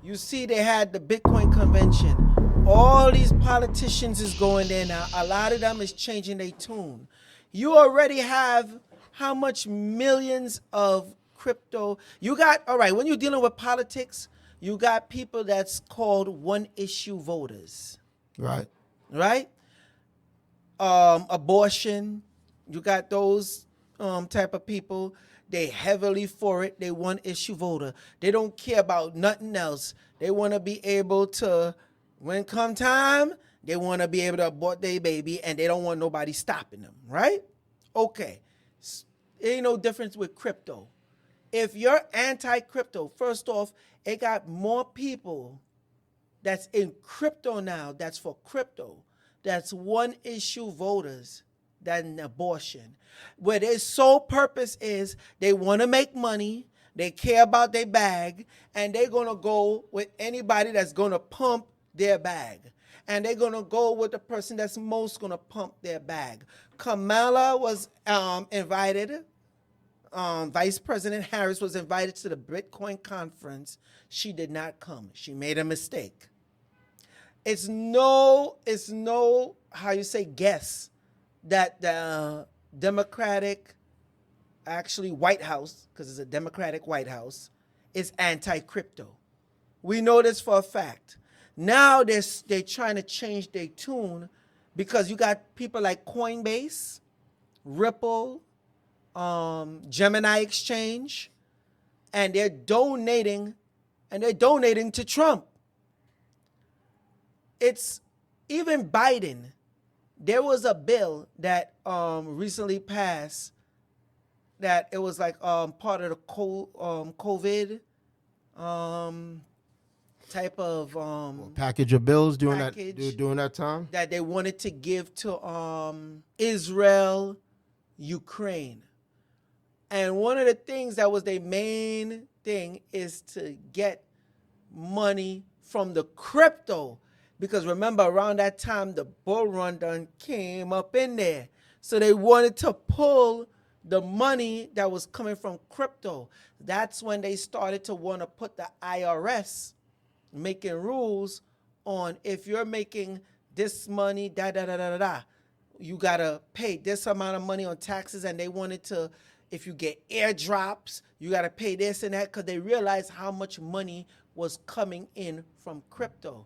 You see, they had the Bitcoin convention. All these politicians is going there now. A lot of them is changing their tune. You already have how much millions of crypto you got? All right, when you're dealing with politics, you got people that's called one issue voters. Right. Right? Abortion, you got those type of people. They heavily for it. They one issue voter. They don't care about nothing else. They want to be able to, when come time, they want to be able to abort their baby, and they don't want nobody stopping them, right? Okay. Ain't no difference with crypto. If you're anti-crypto, first off, it got more people that's in crypto now, that's for crypto, that's one issue voters than abortion. Where their sole purpose is they want to make money, they care about their bag, and they're going to go with anybody that's going to pump their bag. And they're going to go with the person that's most going to pump their bag. Kamala was invited. Vice President Harris was invited to the Bitcoin conference. She did not come. She made a mistake. It's no, how you say, guess that the Democratic, actually White House, because it's a Democratic White House, is anti-crypto. We know this for a fact. Now they're trying to change their tune because you got people like Coinbase, Ripple, Gemini Exchange, and they're donating to Trump. It's even Biden. There was a bill that recently passed that it was like part of the COVID type of package of bills during that time that they wanted to give to Israel, Ukraine. And one of the things that was their main thing is to get money from the crypto. Because remember, around that time, the bull run done came up in there. So they wanted to pull the money that was coming from crypto. That's when they started to want to put the IRS making rules on if you're making this money, you got to pay this amount of money on taxes. And they wanted to, if you get airdrops, you got to pay this and that, because they realized how much money was coming in from crypto.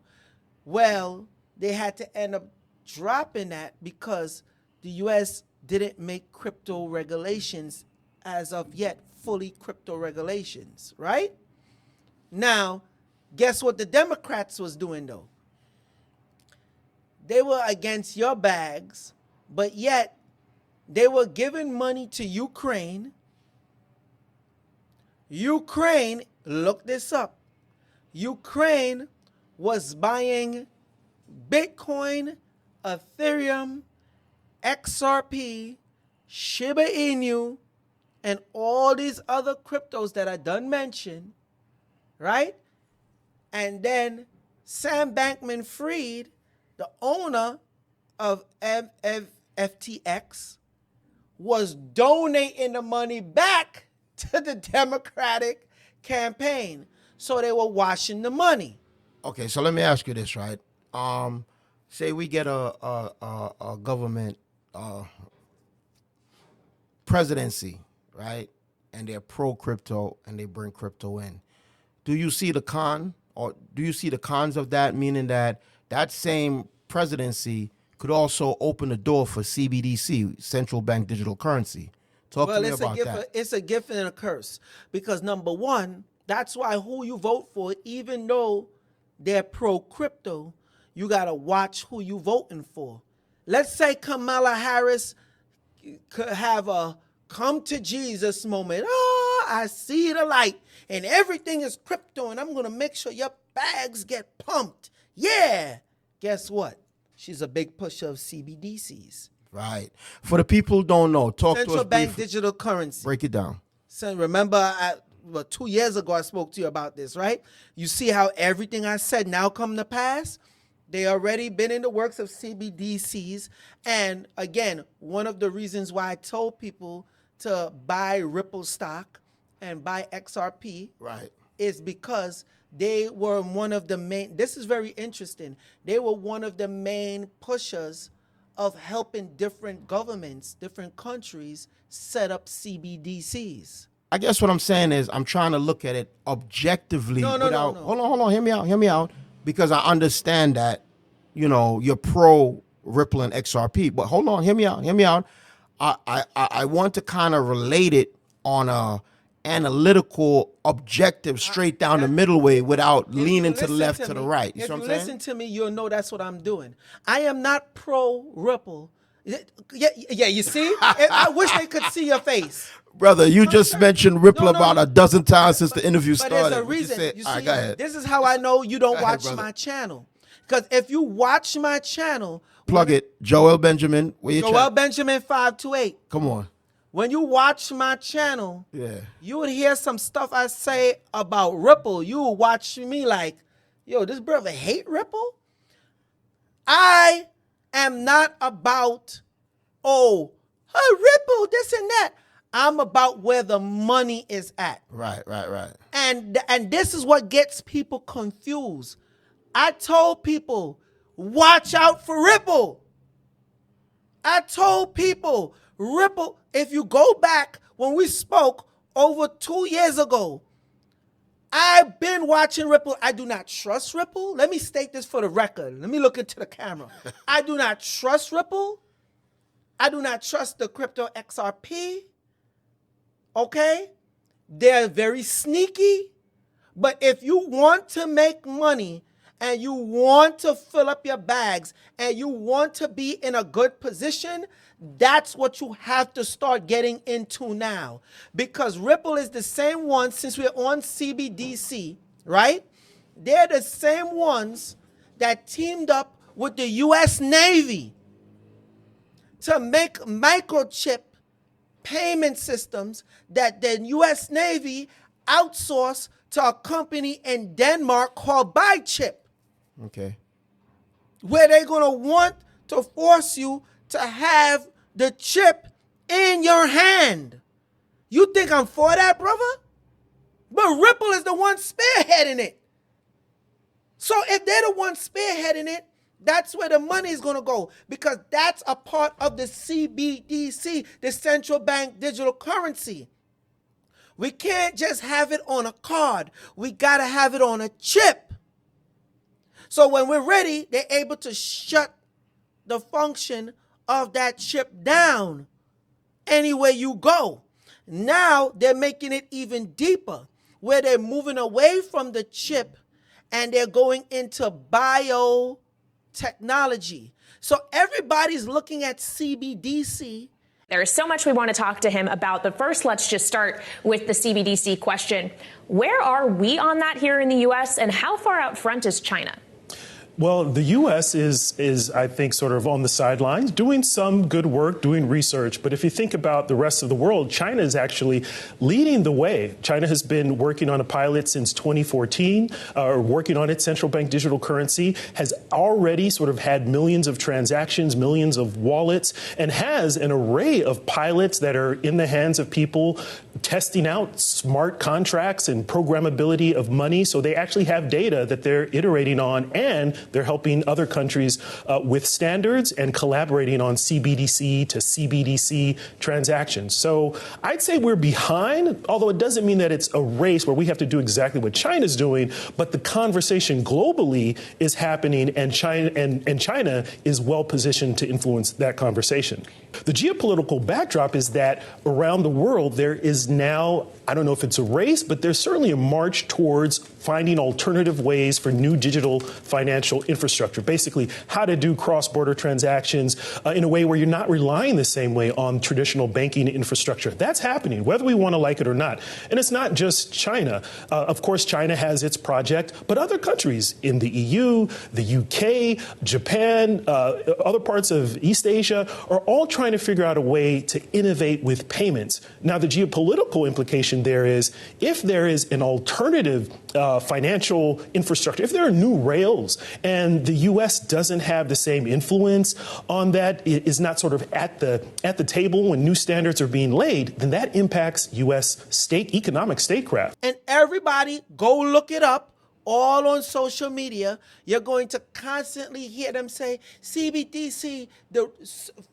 Well, they had to end up dropping that because the U.S. didn't make crypto regulations as of yet, fully crypto regulations, right? Now, guess what the Democrats was doing, though? They were against your bags, but yet they were giving money to Ukraine. Ukraine, look this up. Ukraine was buying Bitcoin, Ethereum, XRP, Shiba Inu, and all these other cryptos that I done mentioned, right? And then Sam Bankman-Fried, the owner of FTX, was donating the money back to the Democratic campaign. So they were washing the money. Okay, so let me ask you this, right? Say we get a government presidency, right? And they're pro crypto and they bring crypto in. Do you see the con, or do you see the cons of that? Meaning that same presidency could also open the door for CBDC, central bank digital currency. Talk to me about that. It's a gift and a curse, because number one, that's why who you vote for, even though they're pro-crypto, you got to watch who you voting for. Let's say Kamala Harris could have a come to Jesus moment. Oh, I see the light and everything is crypto and I'm going to make sure your bags get pumped. Yeah. Guess what? She's a big pusher of CBDCs. Right. For the people who don't know, talk to us Central bank briefly. digital currency. Break it down. So remember, 2 years ago, I spoke to you about this, right? You see how everything I said now come to pass? They already been in the works of CBDCs. And again, one of the reasons why I told people to buy Ripple stock and buy XRP, right, is because they were one of the main, this is very interesting, they were one of the main pushers of helping different governments, different countries set up CBDCs. I guess what I'm saying is I'm trying to look at it objectively No. Hold on, hear me out, because I understand that, you know, you're pro Ripple and XRP, but hold on, hear me out. I want to kind of relate it on a analytical, objective, straight down the middle way without leaning to the left to the right. You see what I'm saying? If you listen to me, you'll know that's what I'm doing. I am not pro Ripple. Yeah, you see? I wish they could see your face. Brother, you just mentioned Ripple about a dozen times since the interview But started. there's a reason. You see, all right, go ahead. This is how I know you don't watch brother. my channel. Because if you watch my channel, Plug it. Joel Benjamin. Where you Joel Benjamin 528. Come on. When you watch my channel, Yeah. you would hear some stuff I say about Ripple. You would watch me like, yo, this brother hate Ripple? I am not about, Ripple, this and that. I'm about where the money is at. Right. And this is what gets people confused. I told people, watch out for Ripple. I told people, Ripple, if you go back when we spoke over 2 years ago, I've been watching Ripple. I do not trust Ripple. Let me state this for the record. Let me look into the camera. I do not trust Ripple. I do not trust the crypto XRP. Okay? They're very sneaky. But if you want to make money and you want to fill up your bags and you want to be in a good position, that's what you have to start getting into now. Because Ripple is the same one, since we're on CBDC, right? They're the same ones that teamed up with the U.S. Navy to make microchip payment systems that the U.S. Navy outsourced to a company in Denmark called BuyChip. Okay. Where they're going to want to force you to have the chip in your hand. You think I'm for that, brother? But Ripple is the one spearheading it. So if they're the one spearheading it, that's where the money is going to go, because that's a part of the CBDC, the central bank digital currency. We can't just have it on a card. We got to have it on a chip. So when we're ready, they're able to shut the function of that chip down anywhere you go. Now they're making it even deeper, where they're moving away from the chip and they're going into biotechnology. So everybody's looking at CBDC. There is so much we want to talk to him about, but first let's just start with the CBDC question. Where are we on that here in the U.S., and how far out front is China? Well, the U.S. is, I think, sort of on the sidelines, doing some good work, doing research. But if you think about the rest of the world, China is actually leading the way. China has been working on a pilot since 2014, working on its central bank digital currency, has already sort of had millions of transactions, millions of wallets, and has an array of pilots that are in the hands of people testing out smart contracts and programmability of money. So they actually have data that they're iterating on, and they're helping other countries with standards and collaborating on CBDC to CBDC transactions. So I'd say we're behind, although it doesn't mean that it's a race where we have to do exactly what China's doing, but the conversation globally is happening, and China is well positioned to influence that conversation. The geopolitical backdrop is that around the world there is now, I don't know if it's a race, but there's certainly a march towards finding alternative ways for new digital financial infrastructure. Basically, how to do cross-border transactions in a way where you're not relying the same way on traditional banking infrastructure. That's happening, whether we want to like it or not. And it's not just China. Of course, China has its project, but other countries in the EU, the UK, Japan, other parts of East Asia are all trying to figure out a way to innovate with payments. Now, the geopolitical implication there is, if there is an alternative financial infrastructure, if there are new rails and the U.S. doesn't have the same influence on that, it is not sort of at the table when new standards are being laid, then that impacts U.S. economic statecraft. And everybody go look it up. All on social media, you're going to constantly hear them say CBDC.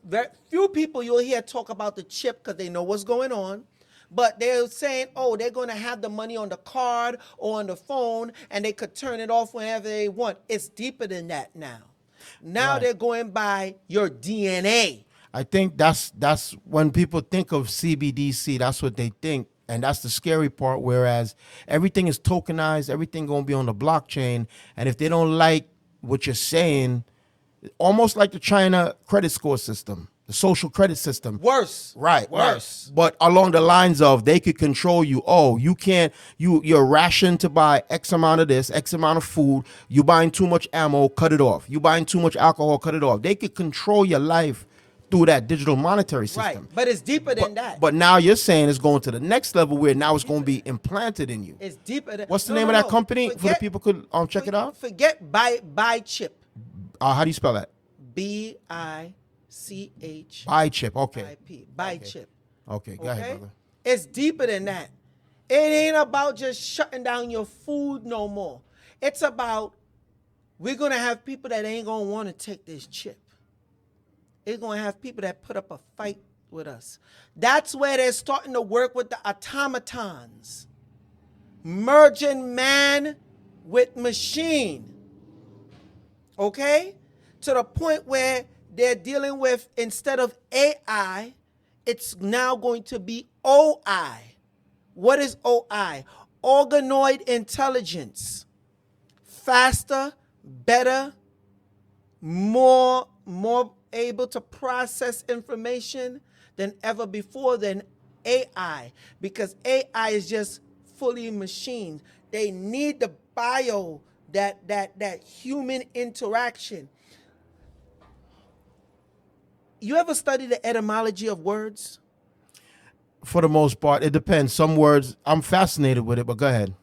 Very few people you'll hear talk about the chip because they know what's going on. But they're saying, oh, they're going to have the money on the card or on the phone, and they could turn it off whenever they want. It's deeper than that now. Now Right. they're going by your DNA. I think that's when people think of CBDC, that's what they think. And that's the scary part, whereas everything is tokenized, everything going to be on the blockchain. And if they don't like what you're saying, almost like the China credit score system, the social credit system. Worse. Right. Worse. Right. But along the lines of they could control you. Oh, you can't, you're rationed to buy X amount of this, X amount of food. You buying too much ammo, cut it off. You buying too much alcohol, cut it off. They could control your life through that digital monetary system. Right. But it's deeper than that. But now you're saying it's going to the next level where now it's going to be implanted in you. It's deeper than. What's the name of that company for the people could check it out? Forget buy chip. How do you spell that? BICH. Buy chip. Okay. Buy chip. Okay. Go ahead, brother. It's deeper than that. It ain't about just shutting down your food no more. It's about we're gonna have people that ain't gonna want to take this chip. It's going to have people that put up a fight with us. That's where they're starting to work with the automatons, merging man with machine. Okay? To the point where they're dealing with, instead of AI, it's now going to be OI. What is OI? Organoid intelligence. Faster, better, more able to process information than ever before than AI, because AI is just fully machine. They need the bio, that human interaction. You ever study the etymology of words? For the most part, it depends. Some words, I'm fascinated with it, but go ahead.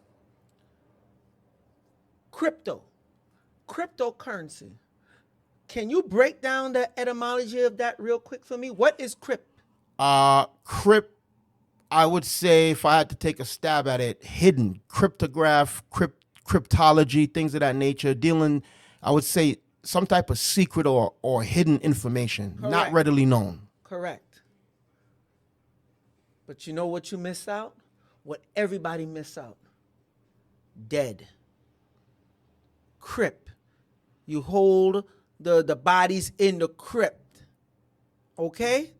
Cryptocurrency. Can you break down the etymology of that real quick for me? What is crypt? Crypt, I would say, if I had to take a stab at it, hidden, cryptograph, cryptology, things of that nature, dealing, I would say, some type of secret or hidden information, not Correct. readily known. Correct. But you know what you miss out? What everybody miss out? Dead. Crypt. You hold the bodies in the crypt. Okay?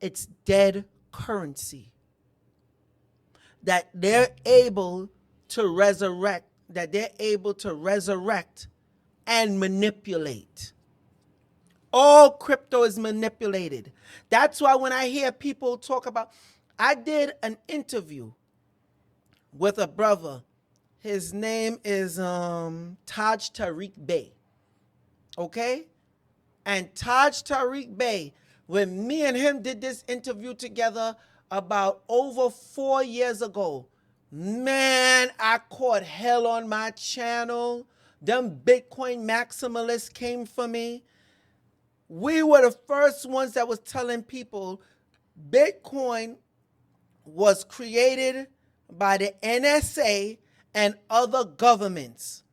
It's dead currency that they're able to resurrect, and manipulate. All crypto is manipulated. That's why when I hear people talk about, I did an interview with a brother. His name is Taj Tariq Bey. Okay? And Taj Tariq Bey, when me and him did this interview together about over 4 years ago, man, I caught hell on my channel. Them Bitcoin maximalists came for me. We were the first ones that was telling people Bitcoin was created by the NSA and other governments.